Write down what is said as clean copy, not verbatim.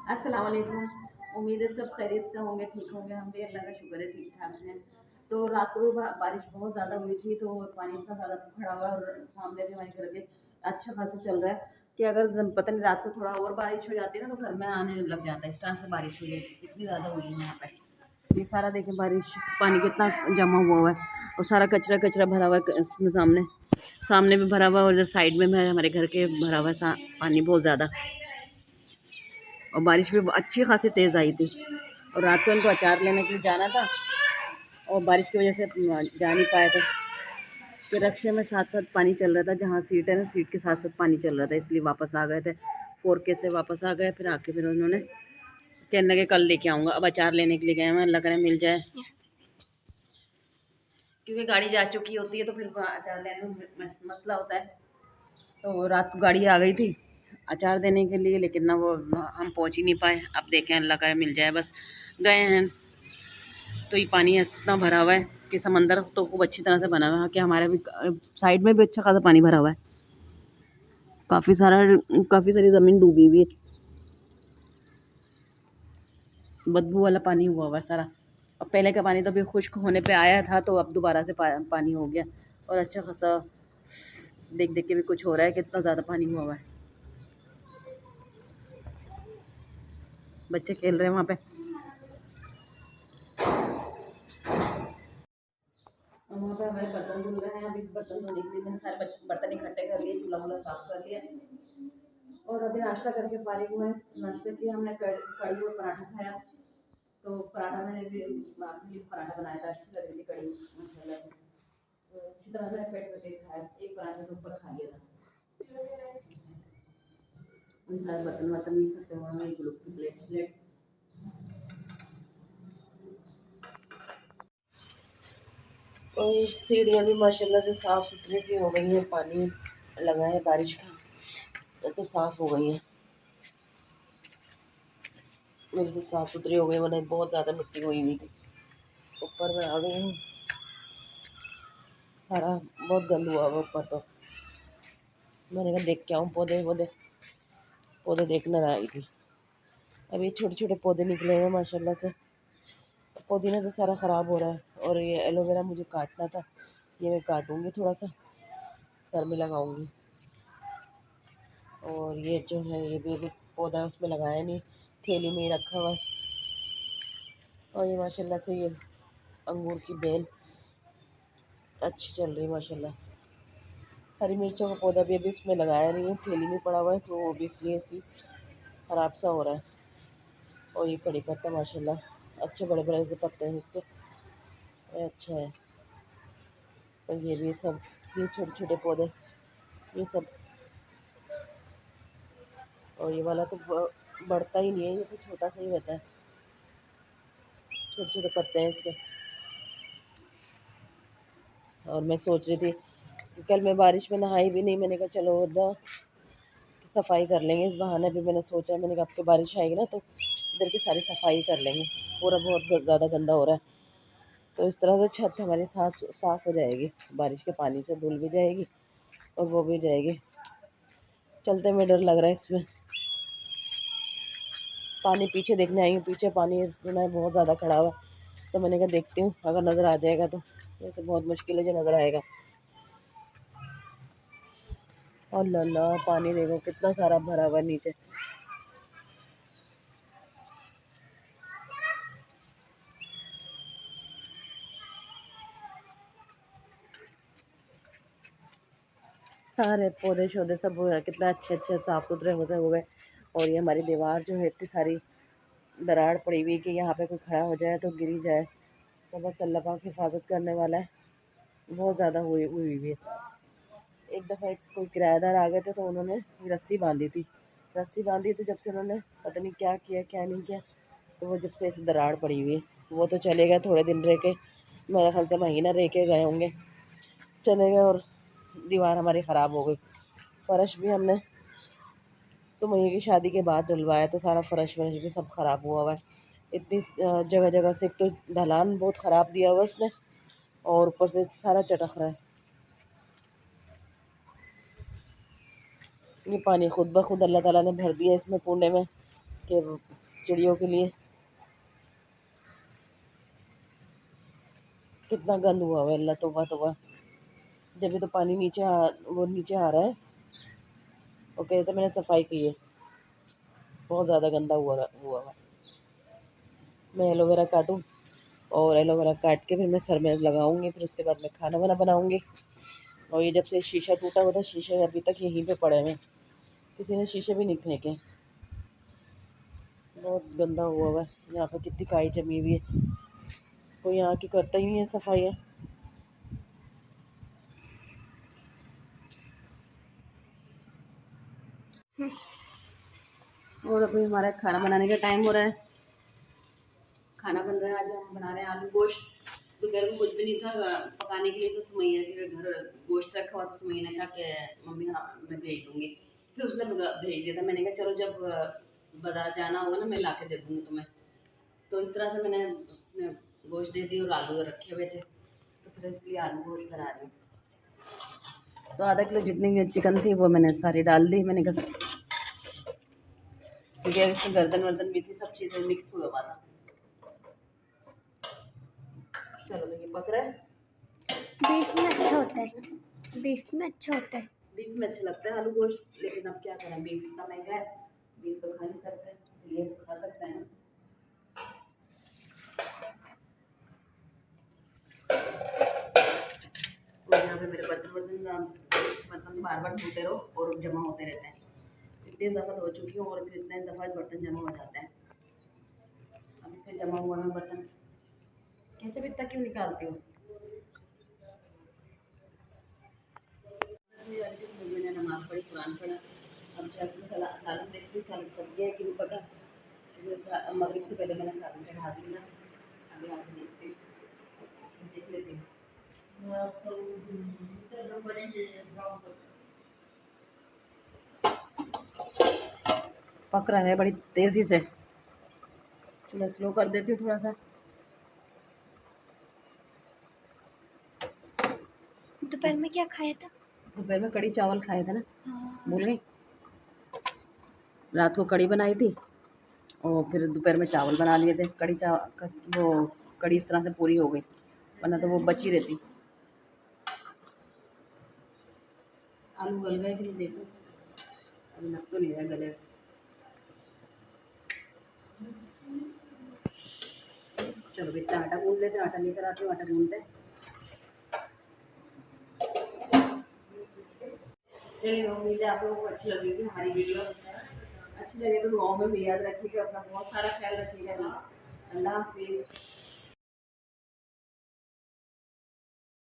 अस्सलाम वालेकुम। उम्मीद है सब खैरियत से होंगे, ठीक होंगे। हम भी अल्लाह का शुक्र है ठीक ठाक हैं। तो रात को भी बारिश बहुत ज़्यादा हुई थी, तो पानी इतना ज़्यादा खड़ा हुआ है और सामने भी हमारे घर के अच्छा खासा चल रहा है कि अगर पता नहीं रात को थोड़ा और बारिश हो जाती है ना तो घर में आने लग जाता है। इस तरह से बारिश हुई है, इतनी ज़्यादा हुई है यहाँ पे। ये सारा देखें बारिश, पानी कितना जमा हुआ है और सारा कचरा कचरा भरा हुआ है इसमें, सामने सामने भी भरा हुआ है और इधर साइड में भी हमारे घर के भरा हुआ है पानी बहुत ज़्यादा। और बारिश भी अच्छी खासी तेज़ आई थी और रात को इनको अचार लेने के लिए जाना था और बारिश की वजह से जा नहीं पाए थे। तो रक्शे में साथ साथ पानी चल रहा था, जहाँ सीट है ना सीट के साथ साथ पानी चल रहा था, इसलिए वापस आ गए थे। 4K से वापस आ गए, फिर आके फिर उन्होंने कहने लगे कल लेके आऊँगा। अब अचार लेने के लिए गए हैं, अल्लाह करे मिल जाए, क्योंकि गाड़ी जा चुकी होती है तो फिर अचार लेने में मसला होता है। तो रात को गाड़ी आ गई थी अचार देने के लिए, लेकिन ना वो हम पहुंच ही नहीं पाए। अब देखें अल्लाह करे मिल जाए, बस गए हैं। तो ये पानी इतना भरा हुआ है कि समंदर तो खूब अच्छी तरह से बना हुआ है कि हमारे भी साइड में भी अच्छा खासा पानी भरा हुआ है। काफ़ी सारी ज़मीन डूबी हुई है, बदबू वाला पानी हुआ है सारा। अब पहले का पानी तो अभी खुश्क होने पे आया था, तो अब दोबारा से पानी हो गया और अच्छा खासा देख देख के भी कुछ हो रहा है, कितना ज़्यादा पानी हुआ है। बच्चे खेल रहे हैं वहाँ पे। और वहाँ पे हमारे बर्तन धुल रहे हैं। अभी बर्तन धोने के लिए मैंने सारे बर्तन इकट्ठे कर लिए, चूल्हा वूल्हा साफ कर लिया और अभी नाश्ता करके फारिग हुए। नाश्ता किया हमने, कढ़ी और पराठा खाया। तो पराठा मैंने भी पराठा बनाया था, अच्छी लग रही थी कढ़ी माशाल्लाह से। तो अच्छी तरह से पेट में खाया, एक पराठा तो ऊपर खा लिया था। उन सारे बर्तन वर्तन भी इकट्ठे हुए हैं, एक लोग की प्लेट। और सीढ़ियाँ भी माशाल्लाह से साफ़ सुथरी सी हो गई हैं, पानी लगा है बारिश का तो साफ़ हो गई हैं, बिल्कुल साफ़ सुथरी हो गई, वरना बहुत ज़्यादा मिट्टी हुई हुई थी। ऊपर में आ गई हूँ, सारा बहुत गंद हुआ हुआ ऊपर। तो मैंने कहा देख के आऊँ, पौधे वौधे पौधे देखने आई थी। अभी छोटे छोटे पौधे निकले हुए माशाल्लाह से। पुदीना तो सारा ख़राब हो रहा है और ये एलोवेरा मुझे काटना था, ये मैं काटूँगी, थोड़ा सा सर में लगाऊँगी। और ये जो है ये भी अभी पौधा उसमें लगाया नहीं, थैली में ही रखा हुआ है। और ये माशाल्लाह से ये अंगूर की बेल अच्छी चल रही माशाल्लाह। हरी मिर्चों का पौधा भी अभी उसमें लगाया नहीं है, थैली में पड़ा हुआ है, तो वो भी इसलिए ऐसी ख़राब सा हो रहा है। और ये कड़ी पत्ता माशाल्लाह अच्छे बड़े बड़े से पत्ते हैं इसके, ये अच्छा है। और ये भी सब, ये छोटे छोटे पौधे ये सब। और ये वाला तो बढ़ता ही नहीं है, ये तो छोटा सा ही रहता है, छोटे छोटे पत्ते हैं इसके। और मैं सोच रही थी कि कल मैं बारिश में नहाई भी नहीं, मैंने कहा चलो ना सफाई कर लेंगे इस बहाने भी। मैंने सोचा, मैंने कहा अब तो बारिश आएगी ना तो इधर की सारी सफाई कर लेंगे, पूरा बहुत ज़्यादा गंदा हो रहा है। तो इस तरह से छत हमारी साफ़ हो जाएगी, बारिश के पानी से धुल भी जाएगी और वो भी जाएगी। चलते में डर लग रहा है इसमें, पानी पीछे देखने आई हूँ, पीछे पानी सुना है बहुत ज़्यादा खड़ा हुआ, तो मैंने कहा देखती हूँ अगर नज़र आ जाएगा तो। वैसे बहुत मुश्किल है जो नज़र आएगा। और ला पानी देखो कितना सारा भरा हुआ नीचे। सारे पौधे शौधे सब कितना अच्छे अच्छे साफ़ सुथरे हो गए। और ये हमारी दीवार जो है इतनी सारी दरार पड़ी हुई कि यहाँ पे कोई खड़ा हो जाए तो गिरी जाए, तो बस अल्लाह पाक हिफाजत करने वाला है। बहुत ज़्यादा हुई हुई है। एक दफ़ा कोई किराएदार आ गए थे तो उन्होंने रस्सी बांधी थी, तो जब से उन्होंने पता नहीं क्या किया क्या नहीं किया, तो वो जब से ऐसी दरार पड़ी हुई है। वो तो चले गए, थोड़े दिन रह के, मेरे ख्याल से महीना रह के गए होंगे, चले गए। और दीवार हमारी ख़राब हो गई। फ़र्श भी हमने सुमैया की शादी के बाद डलवाया, तो सारा फ़र्श वर्श भी सब ख़राब हुआ हुआ है। इतनी जगह जगह से, एक तो ढलान बहुत ख़राब दिया हुआ उसने और ऊपर से सारा चटक रहा है। ये पानी खुद ब खुद अल्लाह ताला ने भर दिया इसमें कुंडे में, कि चिड़ियों के लिए कितना गंद हुआ हुआ है। अल्लाह तौबा तौबा। जब भी तो पानी नीचे आ रहा है। वो कह रहे थे मैंने सफाई की है, बहुत ज़्यादा गंदा हुआ हुआ। मैं एलोवेरा काटूँ और एलोवेरा काट के फिर मैं सर में लगाऊंगी, फिर उसके बाद मैं खाना वाना बनाऊंगी। और ये जब से शीशा टूटा हुआ था, शीशे अभी तक यहीं पे पड़े हुए, किसी ने शीशे भी नहीं फेंके। बहुत गंदा हुआ हुआ है। यहाँ पे कितनी काई जमी हुई है, कोई यहाँ की करता ही नहीं है सफाई। और अभी हमारा खाना बनाने का टाइम हो रहा है। खाना बन रहा है, आज हम बना रहे हैं आलू गोश्त। दोपहर में कुछ भी नहीं था पकाने के लिए, तो सुमैया के घर गोश्त रखा हुआ था। सुमैया ने कहा कि मम्मी हाँ मैं भेज दूँगी। फिर उसने भेज दिया था। मैंने कहा चलो जब बाजार जाना होगा ना मैं ला के दे दूँगी तुम्हें। तो इस तरह से मैंने उसने गोश्त दे दी और आलू रखे हुए थे, तो फिर इसलिए आलू गोश्त बना रही हूँ। तो आधा किलो जितनी चिकन थी वो मैंने सारी डाल दी। मैंने कहा क्योंकि इसमें गर्दन वर्दन भी थी, सब चीज़ें मिक्स हुआ हुआ था। चलो देखिए पक रहा है। बीफ में अच्छा होता है, बीफ में अच्छा होता है। बीफ में अच्छा लगता है आलू गोश्त, लेकिन अब क्या करें, बीफ इतना महंगा है, बीफ तो खा नहीं सकते, तो ये तो खा सकते हैं ना। और यहाँ पे मेरे बर्तन बार बार धोते रहो और जमा होते रहते हैं। इतनी दफ़ा धो चुकी हूँ और फिर इतने दफ़ा बर्तन जमा हो जाते हैं। अभी फिर जमा हुआ मैं बर्तन कैसे इतना क्यों निकालती हूँ। मैंने नमाज़ पढ़ी, कुरान पढ़ा। अब जाकर सालन देखती हूँ, सालन पक गया कि नहीं पका, क्योंकि मगरिब से पहले मैंने सालन चढ़ा दी ना। अभी आके देखती हूँ, देख लेती हूँ। पक रहा है बड़ी तेज़ी से, मैं स्लो कर देती हूँ थोड़ा सा। दोपहर में क्या खाया था? दोपहर में कड़ी चावल खाए थे ना, हाँ। भूल गई। रात को कड़ी बनाई थी और फिर दोपहर में चावल बना लिए थे। वो कड़ी इस तरह से पूरी हो गई, वरना तो वो बची रहती। आलू गल गए कि नहीं देखो, अभी लग तो नहीं रहा गले। चलो इतना आटा गूंद लेते हैं, आटा लेकर आते हो, आटा गूंदते हैं। चलिए उम्मीद है आप लोगों को अच्छी लगेगी हमारी वीडियो। अच्छी लगे तो दुआओं में भी याद रखिएगा, अपना बहुत सारा ख्याल रखिएगा। अल्लाह हाफिज़।